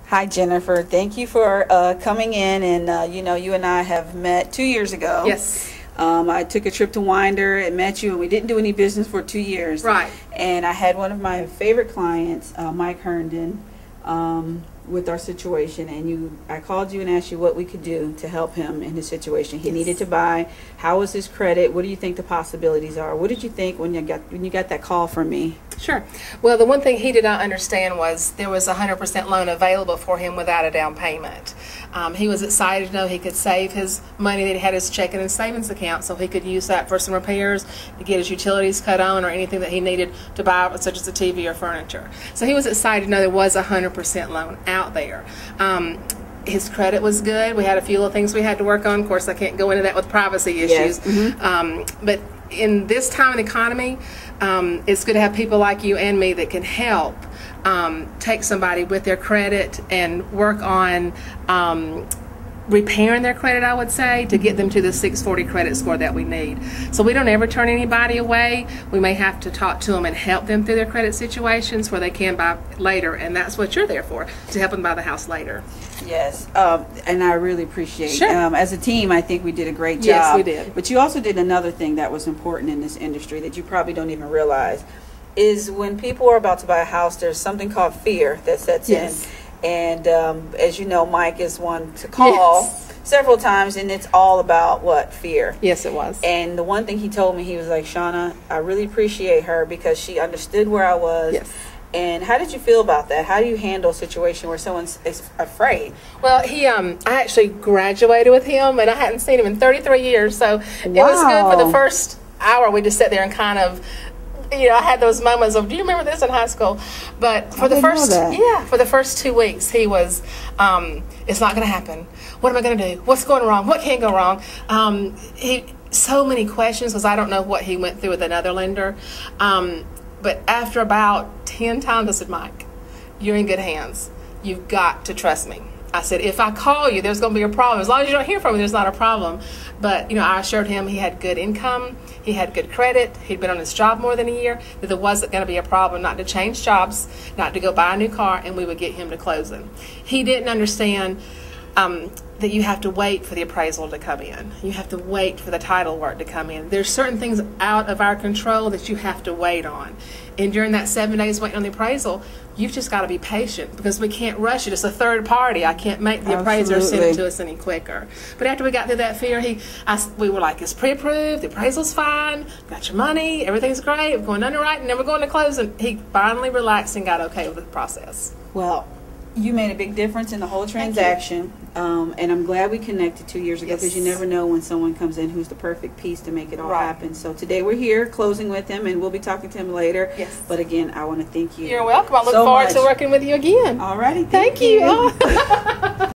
Hi, Jennifer. Thank you for coming in. And you and I have met 2 years ago. Yes. I took a trip to Winder and met you, and we didn't do any business for 2 years. Right. And I had one of my favorite clients, Mike Herndon, with our situation, and I called you and asked you what we could do to help him in his situation. He needed to buy. How was his credit? What do you think the possibilities are? What did you think when you got that call from me? Sure. Well, the one thing he did not understand was there was a 100% loan available for him without a down payment. He was excited to know he could save his money that he had his checking and savings account, so he could use that for some repairs, to get his utilities cut on, or anything that he needed to buy, such as a TV or furniture. So he was excited to know there was a 100% loan out there. His credit was good. We had a few little things we had to work on. Of course, I can't go into that with privacy issues. Yes. But in this time in the economy, it's good to have people like you and me that can help take somebody with their credit and work on repairing their credit, I would say, to get them to the 640 credit score that we need. So we don't ever turn anybody away. We may have to talk to them and help them through their credit situations where they can buy later, and that's what you're there for, to help them buy the house later. Yes, and I really appreciate it. Sure. As a team, I think we did a great job. Yes, we did. But you also did another thing that was important in this industry that you probably don't even realize, is when people are about to buy a house, there's something called fear that sets in. And as you know, Mike is one to call several times, and it's all about what? Fear. Yes, it was. And the one thing he told me, he was like, Shauna, I really appreciate her because she understood where I was. Yes. And how did you feel about that? How do you handle a situation where someone's afraid? Well, I actually graduated with him, and I hadn't seen him in 33 years, so it was good for the first hour. We just sat there and kind of, I had those moments of, do you remember this in high school? But for the first 2 weeks, he was, it's not going to happen. What am I going to do? What's going wrong? What can't go wrong? So many questions, because I don't know what he went through with another lender. But after about 10 times, I said, Mike, you're in good hands. You've got to trust me. I said, if I call you, there's going to be a problem. As long as you don't hear from me, there's not a problem. But, I assured him he had good income, he had good credit, he'd been on his job more than a year, that there wasn't going to be a problem not to change jobs, not to go buy a new car, and we would get him to closing. He didn't understand that you have to wait for the appraisal to come in. You have to wait for the title work to come in. There's certain things out of our control that you have to wait on. And during that 7 days waiting on the appraisal, you've just got to be patient, because we can't rush it. It's a third party. I can't make the appraiser send it to us any quicker. But after we got through that fear, we were like, it's pre-approved, the appraisal's fine, got your money, everything's great, we're going to underwrite, and then we're going to close. And he finally relaxed and got okay with the process. Well, you made a big difference in the whole transaction, and I'm glad we connected 2 years ago, because you never know when someone comes in who's the perfect piece to make it all happen. So today we're here closing with him, and we'll be talking to him later. Yes. But again, I want to thank you. You're welcome. I look forward to working with you again. All righty. Thank you.